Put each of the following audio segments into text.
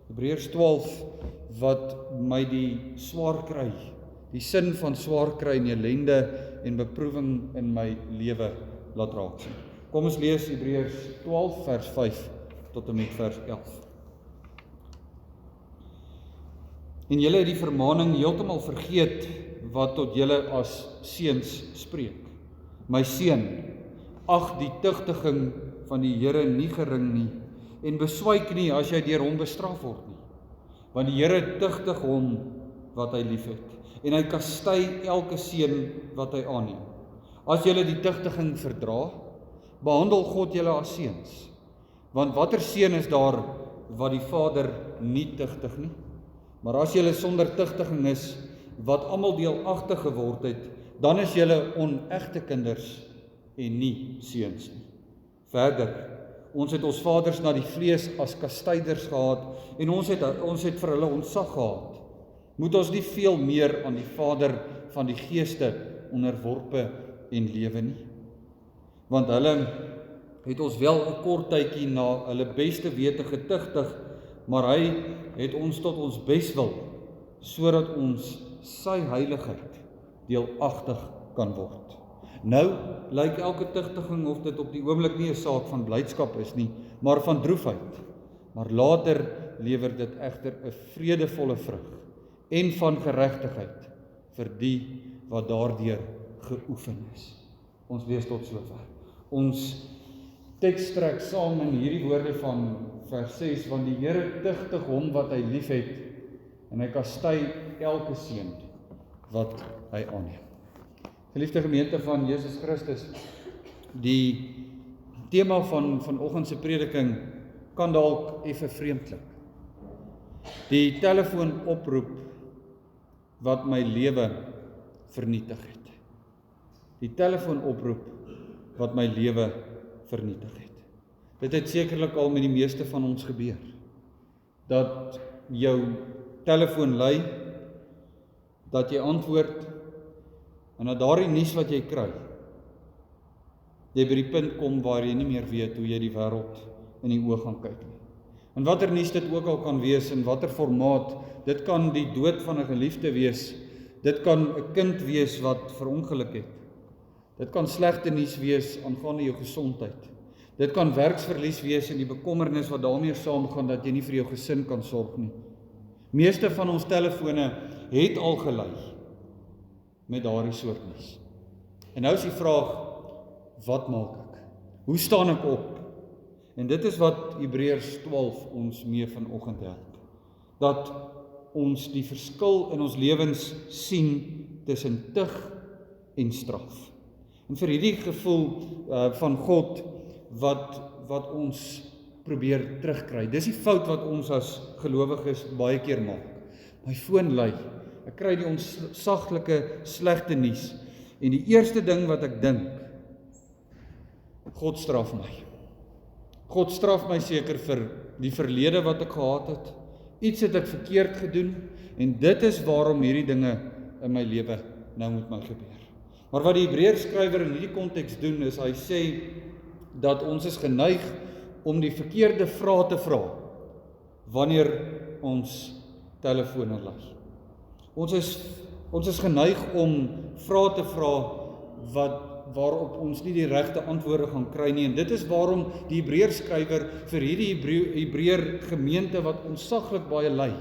Hebreërs 12 wat my die swaar kry, die sin van swaar kry en ellende en beproewing in my lewe laat raak sien. Kom ons lees Hebreërs 12 vers 5 tot en met vers 11. En julle het die vermaning heeltemal vergeet wat tot julle as seuns spreek. My seun, ag die tugtiging van die Here nie gering nie, en beswyk nie as jy deur hom bestraf word nie. Want die Here tugtig hom wat hy liefhet, en hy kastei elke seun wat hy aanneem. As julle die tugtiging verdra, behandel God julle as seuns. Want watter seun is daar wat die Vader nie tugtig nie? Maar as julle sonder tugtiging is, wat almal deelagtig geword het, dan is julle onegte kinders en nie seuns nie. Verder, ons het ons vaders na die vlees as kastyders gehad, en ons het vir hulle ontzag gehad. Moet ons nie veel meer aan die Vader van die geeste onderworpe en lewe nie? Want hulle het ons wel 'n kort tydjie na hulle beste wete getugtig, maar hy het ons tot ons beswil, sodat ons sy heiligheid deelagtig kan word. Nou lyk elke tugtiging of dit op die oomblik nie 'n saak van blydskap is nie, maar van droefheid. Maar later lewer dit egter 'n vredevolle vrug en van geregtigheid vir die wat daardeur geoefen is. Ons lees tot sover. Ons teks trek saam in hierdie woorde van vers 6, want die Here tugtig hom wat hy liefhet, en hy kastei elke seun wat hy aanneem. Geliefde gemeente van Jesus Christus, die tema van vanoggend se prediking kan dalk effe vreemd klink. Die telefoonoproep wat my lewe vernietig het. Die telefoonoproep wat my lewe vernietig het. Dit het sekerlik al met die meeste van ons gebeur. Dat jou telefoon lui, dat jy antwoord, en dat daardie nuus wat jy kry, jy by die punt kom waar jy nie meer weet hoe jy die wêreld in die oë gaan kyk nie. En watter nuus dit ook al kan wees, in watter formaat, dit kan die dood van 'n geliefde wees, dit kan 'n kind wees wat verongeluk het, dit kan slegte nuus wees aangaande jou gesondheid, dit kan werksverlies wees en die bekommernis wat daarmee saamgaan dat jy nie vir jou gesin kan sorg nie. Meeste van ons telefone het al gelei met daardie soort nuus. En nou is die vraag, wat maak ek? Hoe staan ek op? En dit is wat Hebreërs 12 ons mee vanoggend help. Dat ons die verskil in ons lewens sien tussen tug en straf. En vir hierdie gevoel van God wat ons probeer terugkry. Dis die fout wat ons as gelowiges baie keer maak. My foon lui. Ek kry die onsaglike slegte nuus. En die eerste ding wat ek dink, God straf my. God straf my seker vir die verlede wat ek gehad het. Iets het ek verkeerd gedoen, en dit is waarom hierdie dinge in my lewe nou met my gebeur. Maar wat die Hebreërs skrywer in hierdie konteks doen, is hy sê dat ons is geneig om die verkeerde vrae te vra wanneer ons telefone lui. Ons is geneig om vrae te vra waarop ons nie die regte antwoorde gaan kry nie, en dit is waarom die Hebreërs skrywer vir hierdie Hebreër gemeente wat ontsaglik baie ly,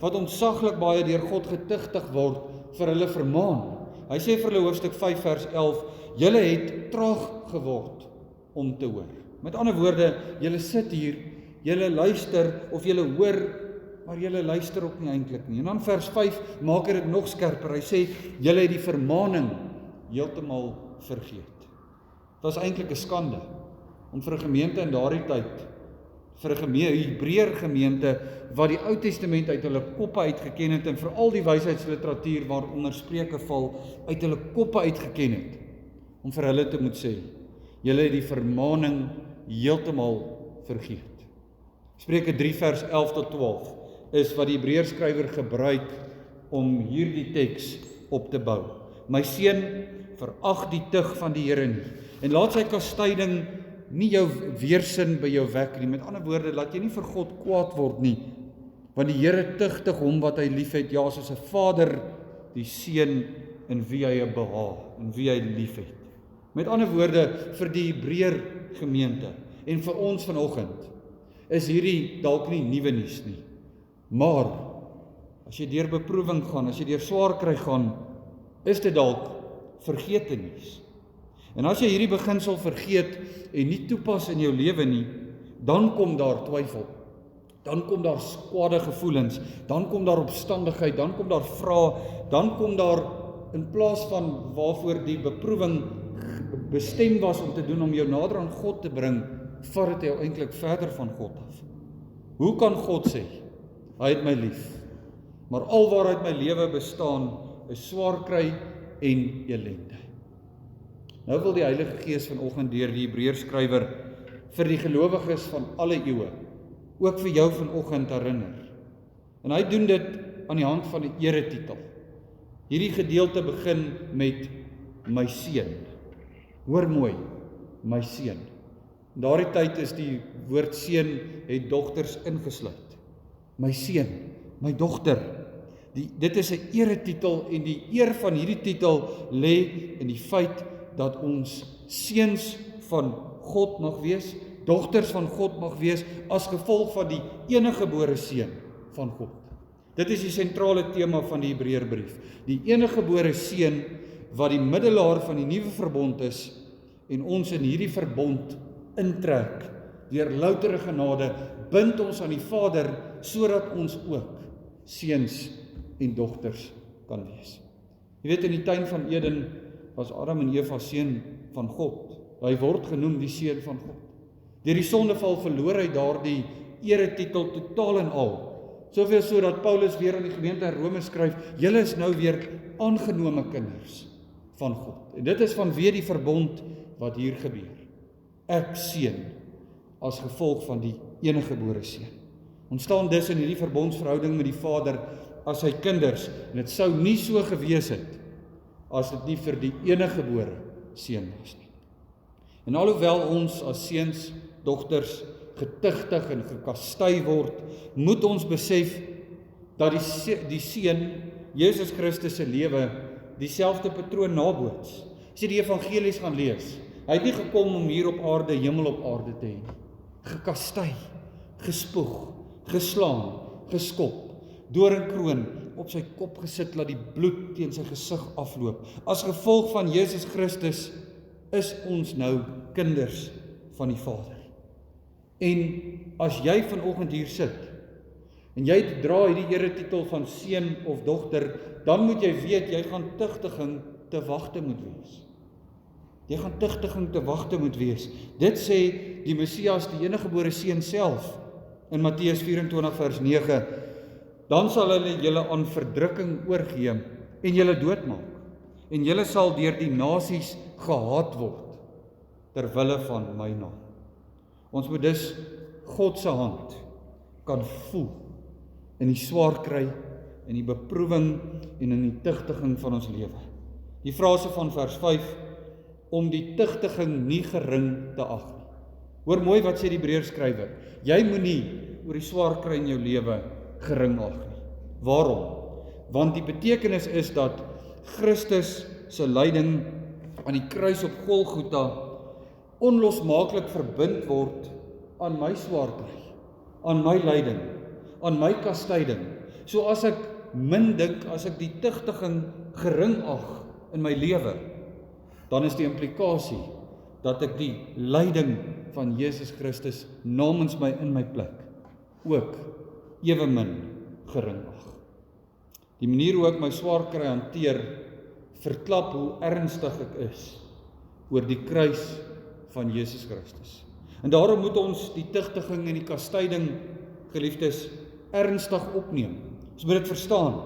wat ontsaglik baie deur God getugtig word, vir hulle vermaan. Hy sê vir hulle hoofstuk 5 vers 11, julle het traag geword om te hoor. Met ander woorde, julle sit hier, julle luister of julle hoor, maar julle luister ook nie eintlik nie. En dan vers 5 maak dit nog skerper. Hy sê, julle het die vermaning heeltemal vergeet. Dit was eintlik 'n skande om vir 'n gemeente in daardie tyd, vir 'n Hebreër gemeente wat die Ou Testament uit hulle koppe uitgeken het, en veral die wysheidsliteratuur waaronder Spreuke val, uit hulle koppe uitgeken het, om vir hulle te moet sê, julle het die vermaning heeltemal vergeet. Spreuke 3 vers 11 tot 12 is wat die Hebreërs skrywer gebruik om hierdie teks op te bou. My seun, verag die tug van die Here nie, en laat sy kastyding nie jou weersin by jou wek nie. Met ander woorde, laat jy nie vir God kwaad word nie, Want die Here tugtig hom wat hy liefhet, ja, soos 'n vader die seun in wie hy behaag, in wie hy liefhet. Met ander woorde, vir die Hebreër gemeente en vir ons vanoggend is hierdie dalk nie nuwe nuus nie. Maar as jy deur beproewing gaan, as jy deur swaar kry gaan, is dit dalk vergete nuus. En as jy hierdie beginsel vergeet en nie toepas in jou lewe nie, dan kom daar twyfel. Dan kom daar kwade gevoelens, dan kom daar opstandigheid, dan kom daar vrae, dan kom daar in plaas van waarvoor die beproewing bestem was om te doen om jou nader aan God te bring, vat dit jou eintlik verder van God af. Hoe kan God sê, hy het my lief, maar al waaruit my lewe bestaan is swaar kry en ellende. Nou wil die Heilige Gees vanoggend deur die Hebreërskrywer vir die gelowiges van alle eeue, ook vir jou vanoggend herinner. En hy doen dit aan die hand van 'n eretitel. Hierdie gedeelte begin met my seun. Hoor mooi, my seun. In daardie tyd is die woord seun het dogters ingesluit. My seun, my dogter. Dit is 'n eretitel en die eer van hierdie titel lê in die feit dat ons seuns van God mag wees, dogters van God mag wees, as gevolg van die eniggebore seun van God. Dit is die sentrale tema van die Hebreërbrief. Die eniggebore seun wat die middelaar van die nuwe verbond is en ons in hierdie verbond intrek deur loutere genade, bind ons aan die Vader sodat ons ook seuns en dogters kan wees. Jy weet, in die tuin van Eden was Adam en Eva seun van God. Hy word genoem die seun van God. Deur die sondeval verloor hy daardie eretitel totaal en al. Soveel so dat Paulus weer aan die gemeente in Rome skryf, julle is nou weer aangenome kinders van God. En dit is vanweë die verbond wat hier gebeur. Ek seun as gevolg van die eniggebore seun. Ons staan dus in hierdie verbondsverhouding met die Vader as sy kinders, en dit sou nie so gewees het as dit nie vir die eniggebore seun was nie. En alhoewel ons as seuns, dogters getuigtig en gekastei word, moet ons besef dat die seun, Jesus Christus se lewe, dieselfde patroon naboots. As jy die evangelies gaan lees, hy het nie gekom om hier op aarde, hemel op aarde te hê. Gekastei, gespoeg, geslaan, geskop, doringkroon op sy kop gesit, laat die bloed teen sy gesig afloop. As gevolg van Jesus Christus is ons nou kinders van die Vader. En as jy vanoggend hier sit, en jy dra hierdie eretitel van seun of dogter, dan moet jy weet, jy gaan tugtiging te wagte moet wees. Jy gaan tugtiging te wagte moet wees. Dit sê die Messias, die eniggebore seun self, in Matteus 24 vers 9, dan sal hulle julle aan verdrukking oorgee en julle doodmaak, en julle sal deur die nasies gehaat word, ter wille van my naam. Ons moet dus God se hand kan voel in die swaar kry, in die beproewing en in die tugtiging van ons lewe. Die frase van vers 5, om die tugtiging nie gering te ag nie. Hoor mooi wat sê die Hebreërskrywer. Jy moenie oor die swaar kry in jou lewe gering ag nie. Waarom? Want die betekenis is dat Christus se lyding aan die kruis op Golgotha onlosmaaklik verbind word aan my swaar kry, aan my lyding, aan my kastyding. So as ek min dink, as ek die tugtiging gering ag in my lewe, dan is die implikasie dat ek die lyding van Jesus Christus namens my in my plek ook ewemin gering ag. Die manier hoe ek my swaar kry hanteer, verklap hoe ernstig ek is oor die kruis van Jesus Christus. En daarom moet ons die tugtiging en die kastyding, geliefdes, ernstig opneem. Ons moet dit verstaan.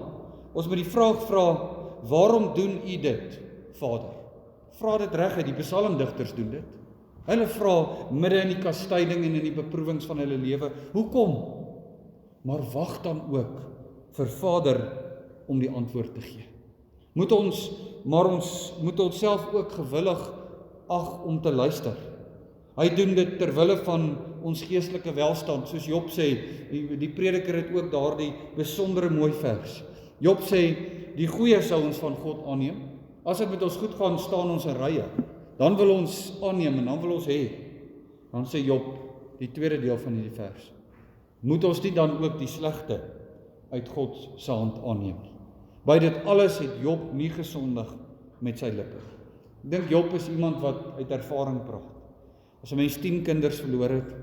Ons moet die vraag vra, waarom doen u dit, Vader? Vra dit reguit, die psalmdigters doen dit. Hulle vra midde in die kastyding en in die beproewings van hulle lewe, hoekom? Maar wag dan ook vir Vader om die antwoord te gee. Ons moet onsself ook gewillig ag om te luister. Hy doen dit ter wille van ons geestelike welstand, soos Job sê, die prediker het ook daardie besondere mooi vers. Job sê, die goeie sou ons van God aanneem. As dit met ons goed gaan, staan ons in rye. Dan wil ons aanneem en dan wil ons hê. Dan sê Job, die tweede deel van hierdie vers, moet ons nie dan ook die slegte uit God se hand aanneem nie. By dit alles het Job nie gesondig met sy lippe. Ek dink Job is iemand wat uit ervaring praat. As 'n mens 10 kinders verloor het,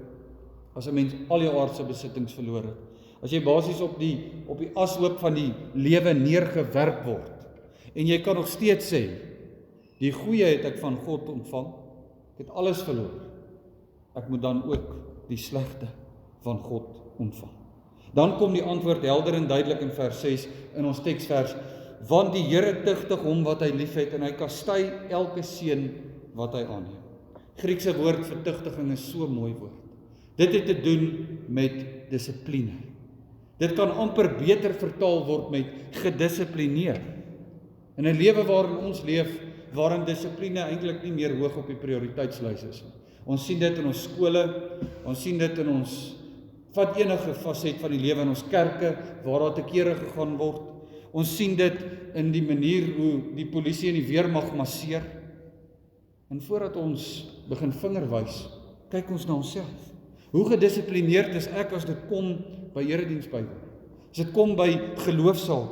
as 'n mens al jou aardse besittings verloor het, as jy basies op die ashoop van die lewe neergewerp word, en jy kan nog steeds sê, die goeie het ek van God ontvang, ek het alles verloor, ek moet dan ook die slegte van God ontvang. Dan kom die antwoord helder en duidelik in vers 6 in ons teksvers, want die Here tugtig hom wat hy liefhet en hy kastei elke seun wat hy aanneem. Griekse woord vir tugtiging is so 'n mooi woord. Dit het te doen met dissipline. Dit kan amper beter vertaal word met gedissiplineer. In 'n lewe waarin ons leef, waarin dissipline eintlik nie meer hoog op die prioriteitslys is. Ons sien dit in ons skole, ons sien dit in ons vat enige faset van die lewe in ons kerke waar daar te kere gegaan word. Ons sien dit in die manier hoe die polisie en die weermag masseer. En voordat ons begin vingerwys, kyk ons na onsself. Hoe gedissiplineerd is ek as dit kom by erediensbywoning? As dit kom by geloofsaal?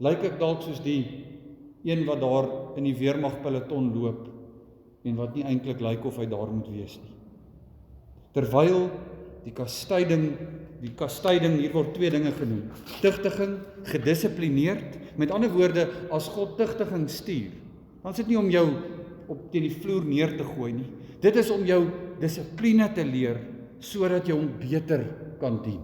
Lyk ek dalk soos die een wat daar in die weermag peloton loop en wat nie eintlik lyk of hy daar moet wees nie. Terwyl die kastyding, hier word 2 dinge genoem. Tugtiging, gedissiplineerd. Met ander woorde, as God tugtiging stuur, dan is dit nie om jou op teen die vloer neer te gooi nie. Dit is om jou dissipline te leer, sodat jy hom beter kan dien.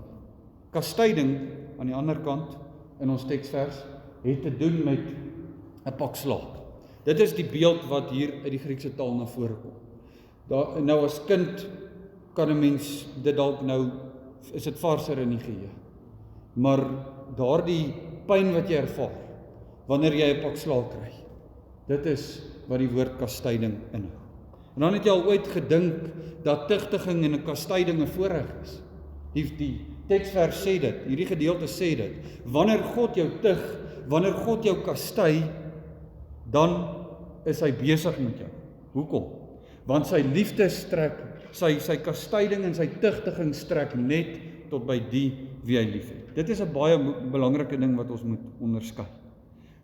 Kastyding, aan die ander kant, in ons teksvers, het te doen met 'n pak slaag. Dit is die beeld wat hier uit die Griekse taal na vore kom. Nou as kind kan 'n mens dit dalk nou, is dit varser in die geheue. Maar daardie pyn wat jy ervaar, wanneer jy 'n pak slaag kry, dit is wat die woord kastyding inhou. En dan het jy al ooit gedink dat tugtiging en 'n kastyding 'n voorreg is. Die teksvers sê dit, hierdie gedeelte sê dit, wanneer God jou tug, wanneer God jou kastei, dan is hy besig met jou. Hoekom? Want sy liefde strek, sy kastyding en sy tugtiging strek net tot by die wie hy liefhet. Dit is 'n baie belangrike ding wat ons moet onderskei.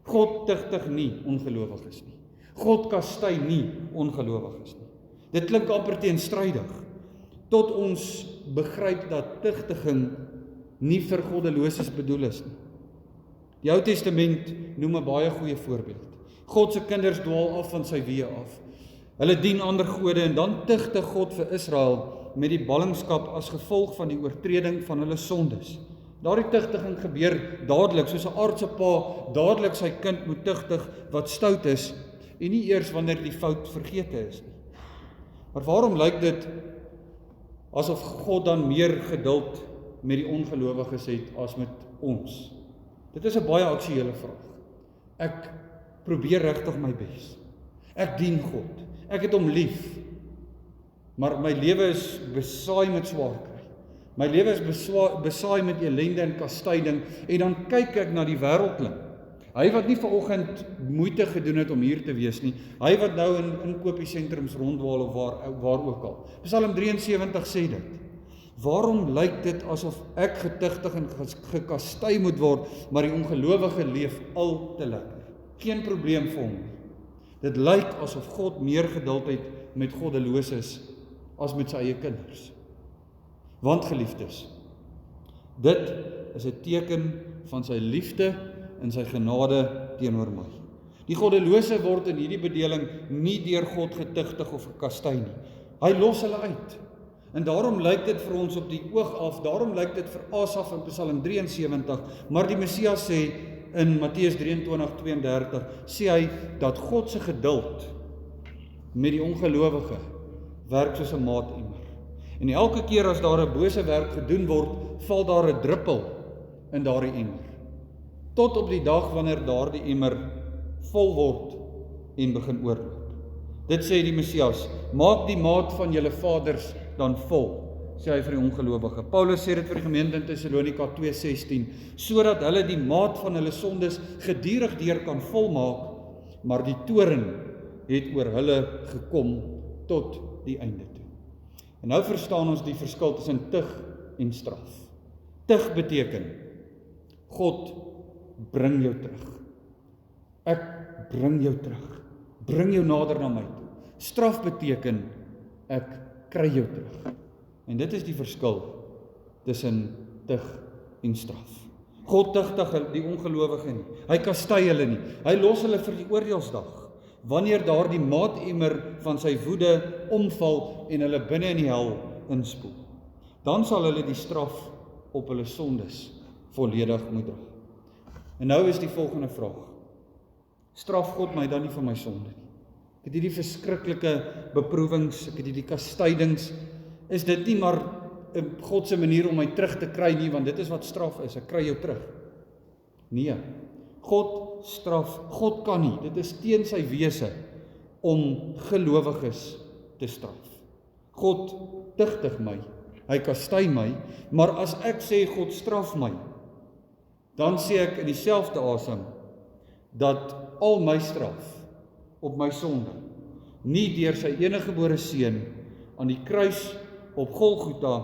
God tugtig nie ongelowiges nie. God kastei nie ongelowiges nie. Dit klink amper teenstrydig, tot ons begryp dat tugtiging nie vir goddeloses bedoel is nie. Die Ou Testament noem 'n baie goeie voorbeeld. God se kinders dwaal af van sy weë af. Hulle dien ander gode en dan tugtig God vir Israel met die ballingskap as gevolg van die oortreding van hulle sondes. Daardie tugtiging gebeur dadelik, soos 'n aardse pa dadelik sy kind moet tugtig wat stout is, en nie eers wanneer die fout vergete is nie. Maar waarom lyk dit asof God dan meer geduld met die ongelowiges het as met ons? Dit is 'n baie aktuele vraag. Ek probeer regtig my bes. Ek dien God. Ek het hom lief. Maar my lewe is besaai met swaar kry. My lewe is besaai met ellende en kastyding, en dan kyk ek na die wêreldling. Hy wat nie vanoggend moeite gedoen het om hier te wees nie, hy wat nou in inkopiesentrums rondwaal of waar ook al. Psalm 73 sê dit. Waarom lyk dit asof ek getugtig en gekastei moet word, maar die ongelowige leef al te lekker? Geen probleem vir hom. Dit lyk asof God meer geduld het met goddeloses as met sy eie kinders. Want geliefdes, dit is 'n teken van sy liefde en sy genade teenoor my. Die goddelose word in hierdie bedeling nie deur God getugtig of gekastei nie. Hy los hulle uit. En daarom lyk dit vir ons op die oog af, daarom lyk dit vir Asaf in Psalm 73, maar die Messias sê in Matteus 23:32, sê hy dat God se geduld met die ongelowige werk soos 'n maatemmer. En elke keer as daar 'n bose werk gedoen word, val daar 'n druppel in daardie emmer. Tot op die dag wanneer daardie emmer vol word en begin oorloop. Dit sê die Messias, maak die maat van julle vaders dan vol, sê hy vir die ongelowige. Paulus sê dit vir die gemeente in Thessalonika 2:16, sodat hulle die maat van hulle sondes gedurig deur kan volmaak, maar die toorn het oor hulle gekom tot die einde toe. En nou verstaan ons die verskil tussen tug en straf. Tug beteken, God bring jou terug. Ek bring jou terug. Bring jou nader na my toe. Straf beteken, ek kry jou terug. En dit is die verskil tussen tug en straf. God tugtig die ongelowige nie. Hy kastei hulle nie. Hy los hulle vir die oordeelsdag. Wanneer daar die maatemmer van sy woede omval en hulle binne in die hel inspoel, dan sal hulle die straf op hulle sondes volledig moet dra. En nou is die volgende vraag. Straf God my dan nie vir my sonde nie? Ek het hierdie verskriklike beproewings, ek het hierdie kastydings. Is dit nie maar God se manier om my terug te kry nie, want dit is wat straf is, ek kry jou terug. Nee, God straf, God kan nie, dit is teen sy wese om gelowiges te straf. God tugtig my, hy kastei my, maar as ek sê God straf my, dan sê ek in dieselfde asem, dat al my straf op my sonde, nie deur sy eniggebore seun aan die kruis op Golgotha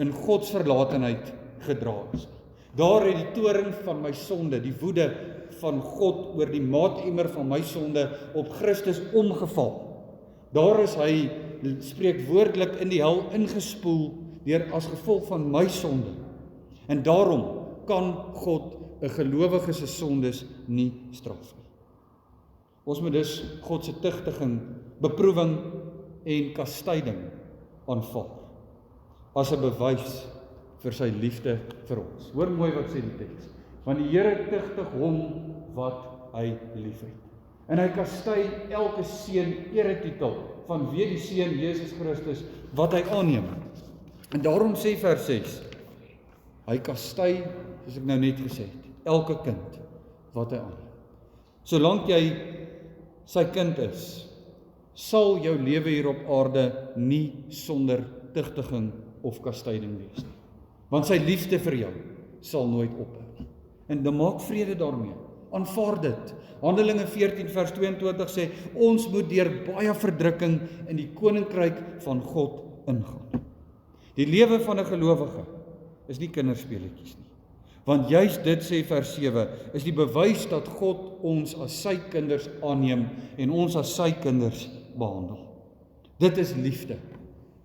in Gods verlatenheid gedra is. Daar het die toorn van my sonde, die woede van God oor die maatemmer van my sonde op Christus omgeval. Daar is hy spreekwoordelik in die hel ingespoel deur as gevolg van my sonde. En daarom kan God 'n gelowige se sondes nie straf nie. Ons moet dus God se tugtiging, beproewing en kastyding aanvaar as 'n bewys vir sy liefde vir ons. Hoor mooi wat sê die teks. Want die Here tugtig hom wat hy liefhet. En hy kastei elke seun eretitel vanweë die seun Jesus Christus wat hy aanneem. En daarom sê vers 6, hy kastei, soos ek nou net gesê het, elke kind wat hy aanneem. Solank jy sy kind is, sal jou lewe hier op aarde nie sonder tugtiging of kastyding wees nie. Want sy liefde vir jou sal nooit ophou nie. En dan maak vrede daarmee. Aanvaar dit. Handelinge 14 vers 22 sê, ons moet deur baie verdrukking in die koninkryk van God ingaan. Die lewe van 'n gelowige is nie kinderspeletjies nie. Want juist dit sê vers 7, is die bewys dat God ons as sy kinders aanneem en ons as sy kinders behandel. Dit is liefde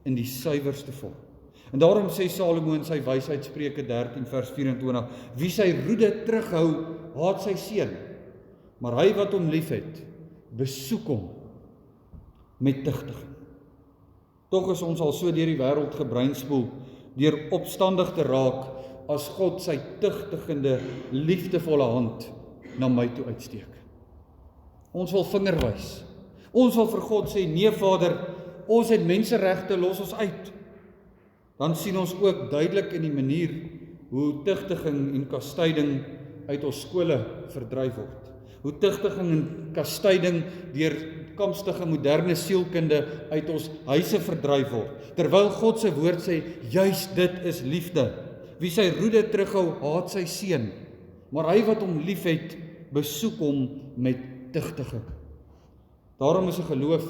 in die suiwerste vorm. En daarom sê Salomo in sy wysheid Spreuke 13 vers 24, wie sy roede terughou, haat sy seun, maar hy wat hom liefhet, besoek hom met tugtiging. Tog is ons al so deur die wêreld gebreinspoel, deur opstandig te raak, as God sy tugtigende, liefdevolle hand na my toe uitsteek. Ons wil vinger wys. Ons wil vir God sê, nee Vader, ons het menseregte, los ons uit. Dan sien ons ook duidelik in die manier hoe tugtiging en kastyding uit ons skole verdryf word. Hoe tugtiging en kastyding deur toekomstige moderne sielkunde uit ons huise verdryf word. Terwyl God se woord sê, juis dit is liefde. Wie sy roede terughou, haat sy seun, maar hy wat hom liefhet, besoek hom met tugtiging. Daarom is 'n geloof,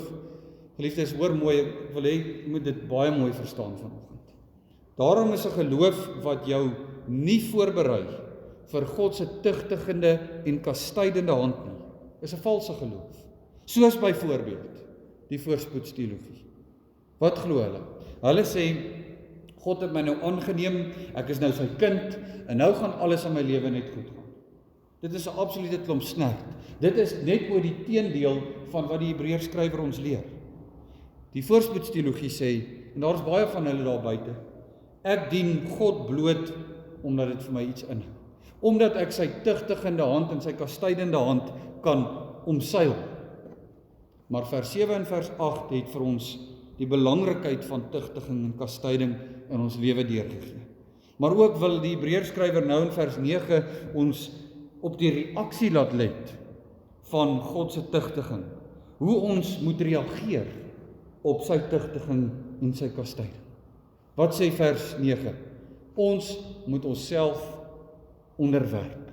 geliefdes, hoor mooi, ek wil hê jy moet dit baie mooi verstaan vanoggend. Daarom is 'n geloof wat jou nie voorberei vir God se tugtigende en kastydende hand nie, is 'n valse geloof. Soos byvoorbeeld die voorspoedsteologie. Wat glo hulle? Hulle sê, God het my nou aangeneem, ek is nou sy kind, en nou gaan alles in my lewe net goed gaan. Dit is 'n absolute klomp snert. Dit is net oor die teendeel van wat die Hebreërskrywer ons leer. Die voorspoedsteologie sê, en daar is baie van hulle daar buite, ek dien God bloot, omdat dit vir my iets inhou. Omdat ek sy tugtigende hand en sy kastydende hand kan omseil. Maar vers 7 en vers 8 het vir ons die belangrikheid van tugtiging en kastyding in ons lewe deurgegee. Maar ook wil die Hebreërskrywer nou in vers 9 ons op die reaksie laat let van God se tugtiging. Hoe ons moet reageer op sy tugtiging en sy kastyding. Wat sê vers 9? Ons moet onsself onderwerp.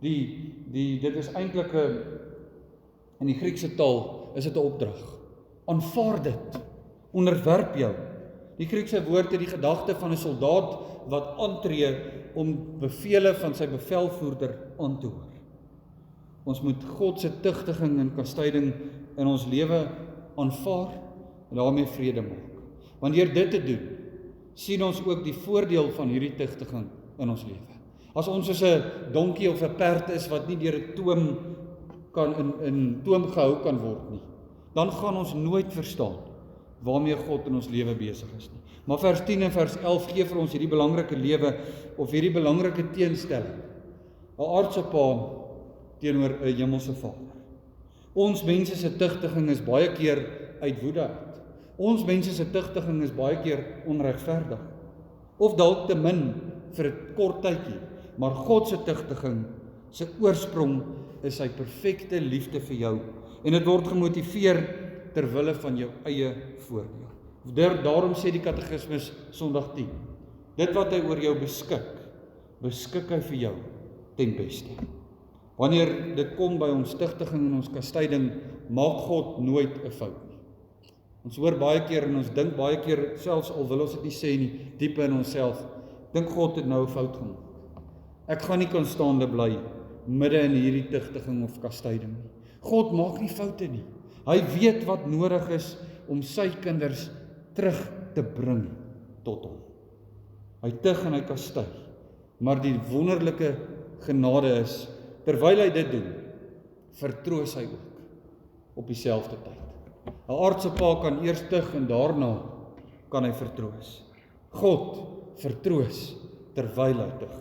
Dit is eintlik in die Griekse taal is dit 'n opdrag. Aanvaar dit. Onderwerp jou. Die Griekse woord het die gedagte van 'n soldaat wat aantree om bevele van sy bevelvoerder aan te hoor. Ons moet God se tugtiging en kastyding in ons lewe aanvaar en daarmee vrede maak. Wanneer dit te doen, sien ons ook die voordeel van hierdie tugtiging in ons lewe. As ons soos 'n donkie of 'n perd is wat nie deur 'n toom in toom gehou kan word nie, dan gaan ons nooit verstaan waarmee God in ons lewe besig is nie. Maar vers 10 en vers 11 gee vir ons hierdie belangrike lewe of hierdie belangrike teenstelling. 'n Aardse pa teenoor 'n hemelse Vader. Ons mense se tugtiging is baie keer uit woede uit. Ons mense se tugtiging is baie keer onregverdig. Of dalk te min vir 'n kort tydjie. Maar God se tugtiging, se oorsprong is sy perfekte liefde vir jou. En dit word gemotiveer ter wille van jou eie voordeel. Daarom sê die katekismus Sondag 10. Dit wat hy oor jou beskik hy vir jou ten beste. Wanneer dit kom by ons tugtiging en ons kastyding, maak God nooit 'n fout nie. Ons hoor baie keer en ons dink baie keer, selfs al wil ons dit nie sê nie, diep in onsself, dink God het nou 'n fout gemaak. Ek gaan nie konstaande bly midde in hierdie tugtiging of kastyding nie. God maak nie foute nie. Hy weet wat nodig is om sy kinders terug te bring tot hom. Hy tug en hy kastyd, maar die wonderlike genade is, terwyl hy dit doen, vertroos hy ook op dieselfde tyd. 'n Aardse pa kan eers tug en daarna kan hy vertroos. God vertroos terwyl hy tug.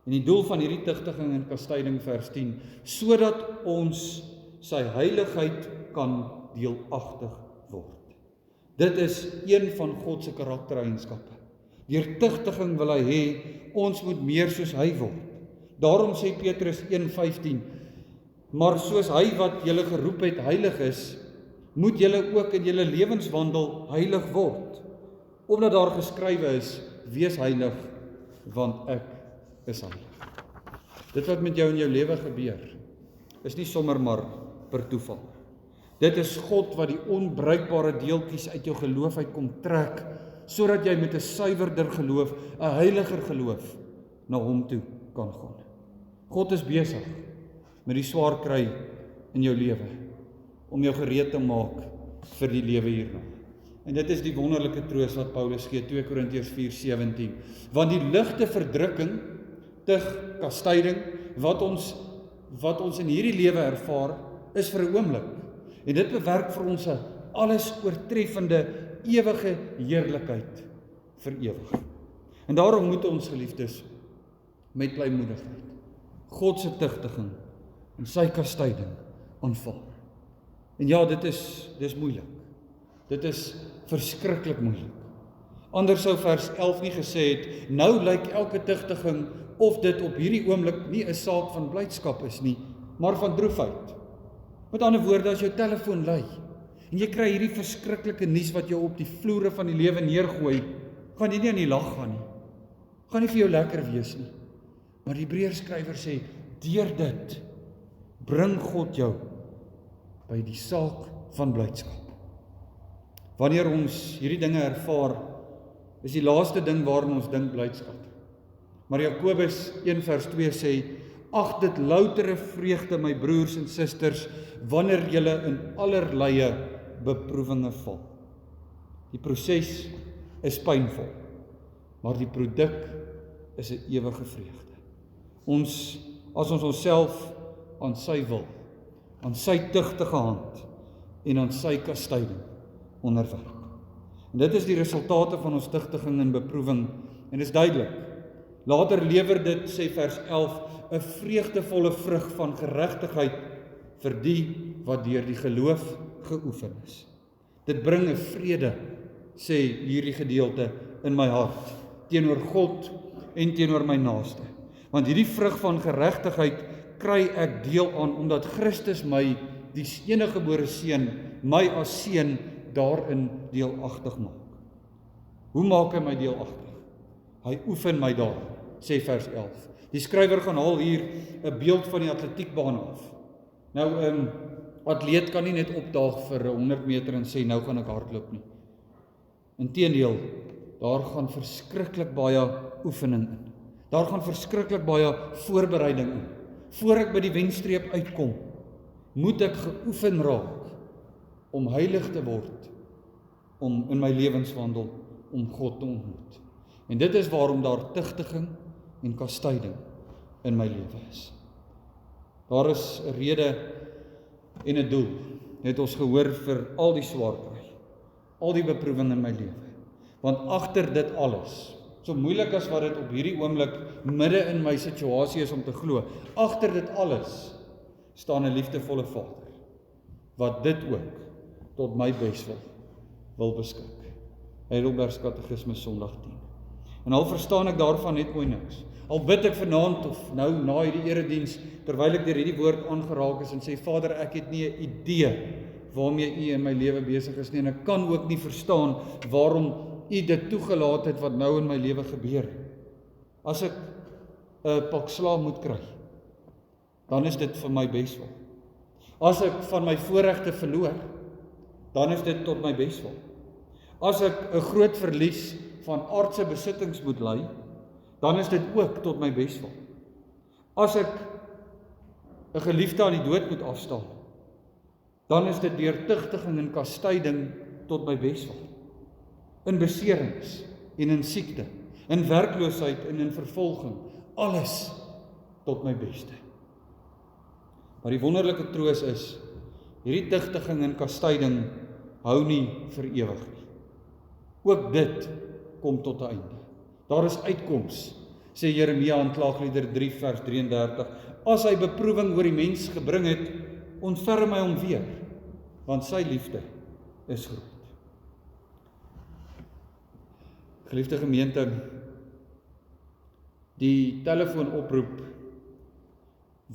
En die doel van hierdie tugtiging en kastyding vers 10, sodat ons sy heiligheid kan deelagtig word. Dit is een van God se karaktereienskappe. Deur tugtiging wil hy hê ons moet meer soos hy word. Daarom sê Petrus 1:15, maar soos hy wat julle geroep het heilig is, moet julle ook in julle lewenswandel heilig word. Omdat daar geskrywe is, wees heilig, want ek is heilig. Dit wat met jou in jou lewe gebeur, is nie sommer maar per toeval. Dit is God wat die onbruikbare deeltjies uit jou geloof uit kom trek, sodat jy met 'n suiwerder geloof, 'n heiliger geloof, na hom toe kan gaan. God is besig met die swaar kry in jou lewe, om jou gereed te maak vir die lewe hierna. En dit is die wonderlike troos wat Paulus gee, 2 Korintiërs 4:17. Want die ligte verdrukking, tug, kastyding, wat ons in hierdie lewe ervaar, is vir 'n oomblik. En dit bewerk vir ons 'n alles oortreffende, ewige heerlikheid vir ewig. En daarom moet ons, geliefdes, met blymoedigheid God se tugtiging en sy kastyding aanvaar. En ja, dis moeilik. Dit is verskriklik moeilik. Anders sou vers 11 nie gesê het, nou lyk elke tugtiging of dit op hierdie oomblik nie 'n saak van blydskap is nie, maar van droefheid. Met ander woorde, as jou telefoon lui en jy kry hierdie verskriklike nuus wat jou op die vloere van die lewe neergooi, gaan jy nie aan die lag gaan nie. Gaan nie vir jou lekker wees nie. Maar die Hebreërskrywer sê, deur dit bring God jou by die saak van blydskap. Wanneer ons hierdie dinge ervaar, is die laaste ding waarin ons dink blydskap. Maar Jakobus 1:2 sê, ag dit loutere vreugde, my broers en susters, wanneer julle in allerlei beproewinge val. Die proses is pynvol, maar die produk is 'n ewige vreugde. As ons onsself aan sy wil, aan sy tugtige hand en aan sy kastyding onderwerp. En dit is die resultate van ons tugtiging en beproewing, en dit is duidelik. Later lewer dit, sê vers 11, 'n vreugdevolle vrug van geregtigheid vir die wat deur die geloof geoefen is. Dit bring 'n vrede, sê hierdie gedeelte, in my hart, teenoor God en teenoor my naaste. Want hierdie vrug van geregtigheid kry ek deel aan, omdat Christus my, die eniggebore seun, my as seun daarin deelagtig maak. Hoe maak hy my deelagtig? Hy oefen my daar, sê vers 11. Die skrywer gaan haal hier 'n beeld van die atletiekbaan af. Nou, 'n atleet kan nie net opdaag vir 100 meter en sê, nou gaan ek hardloop nie. Inteendeel, daar gaan verskriklik baie oefening in. Daar gaan verskriklik baie voorbereiding in. Voor ek by die wenstreep uitkom, moet ek geoefen raak om heilig te word, om in my lewenswandel, om God te ontmoet. En dit is waarom daar tugtiging en kastyding in my lewe is. Daar is 'n rede en 'n doel, het ons gehoor, vir al die swaar kry, al die beproewing in my lewe. Want agter dit alles, so moeilik as wat dit op hierdie oomblik midde in my situasie is om te glo, agter dit alles staan 'n liefdevolle Vader, wat dit ook tot my beswil wil beskik. Heidelbergs Katekismes Sondag 10. En al verstaan ek daarvan net mooi niks. Al bid ek vanaand of nou na hierdie erediens, terwyl ek deur hierdie woord aangeraak is en sê, Vader, ek het nie 'n idee waarmee U in my lewe besig is nie, en ek kan ook nie verstaan waarom U dit toegelaat het wat nou in my lewe gebeur. As ek 'n pak slaag moet kry, dan is dit vir my beswil. As ek van my voorregte verloor, dan is dit tot my beswil. As ek 'n groot verlies van aardse besittings moet ly, dan is dit ook tot my beswil. As ek 'n geliefde aan die dood moet afstaan, dan is dit deur tugtiging en kastyding tot my beswil. In beserings en in siekte, in werkloosheid en in vervolging, alles tot my beste. Maar die wonderlike troos is, hierdie tugtiging en kastyding hou nie vir ewig nie. Ook dit kom tot 'n einde. Daar is uitkoms, sê Jeremia in Klaagliedere 3 vers 33. As hy beproewing oor die mens gebring het, ontferm hy hom weer, want sy liefde is groot. Geliefde gemeente, die telefoonoproep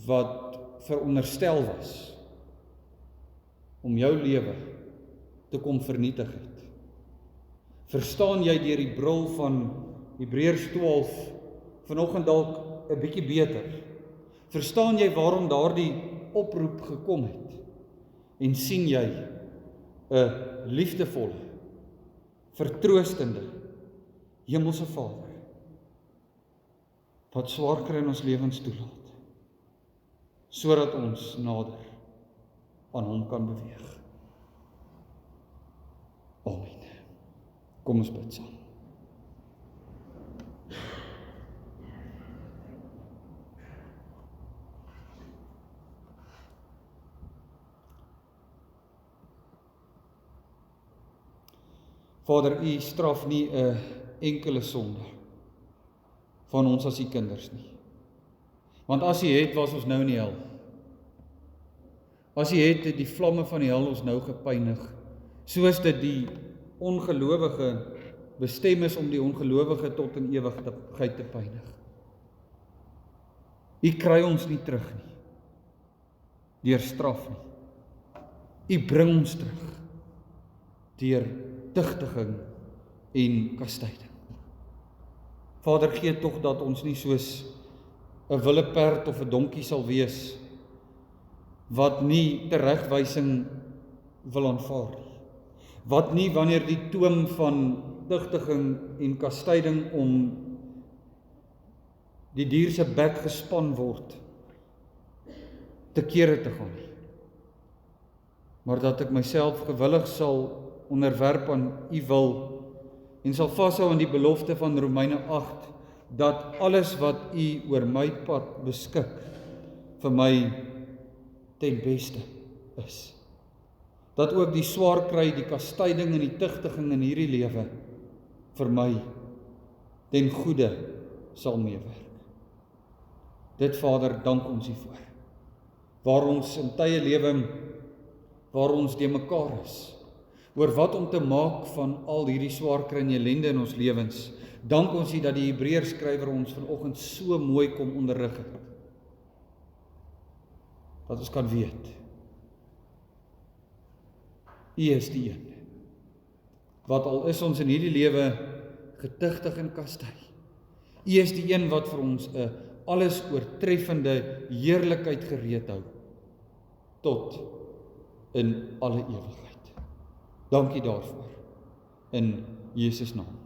wat veronderstel was om jou lewe te kom vernietig het. Verstaan jy deur die bril van Hebreërs 12 vanoggend dalk 'n bietjie beter? Verstaan jy waarom daardie oproep gekom het? En sien jy 'n liefdevolle, vertroostende, hemelse Vader wat swaar kry in ons lewens toelaat, sodat ons nader aan hom kan beweeg. Amen. Kom ons bid saam. Vader, U straf nie 'n enkele sonde van ons as U kinders nie. Want as U het, was ons nou in die hel. As U het die vlamme van die hel ons nou gepynig, soos dit die ongelowige bestem is om die ongelowige tot in ewigheid te pynig. U kry ons nie terug nie, deur straf nie. U bring ons terug, deur tugtiging en kastyding. Vader, gee tog dat ons nie soos 'n wille perd of 'n donkie sal wees, wat nie teregwysing wil aanvaar nie. Wat nie wanneer die toom van tugtiging en kastyding om die dier se bek gespan word, te kere te gaan nie. Maar dat ek myself gewillig sal onderwerp aan U wil en sal vashou aan die belofte van Romeine 8, dat alles wat U oor my pad beskik, vir my ten beste is. Dat ook die swaar kry, die kastyding en die tugtiging in hierdie lewe vir my ten goeie sal meewerk. Dit, Vader, dank ons U voor. Waar ons in tye lewe, waar ons de mekaar is, oor wat om te maak van al hierdie swaar kry en ellende in ons lewens, dank ons U dat die Hebreërs skrywer ons vanoggend so mooi kom onderrig het. Dat ons kan weet, U is die een, wat al is ons in hierdie lewe getuigtig en kastei. U is die een wat vir ons 'n alles oortreffende heerlikheid gereed hou, tot in alle ewigheid. Dankie daarvoor, in Jesus naam.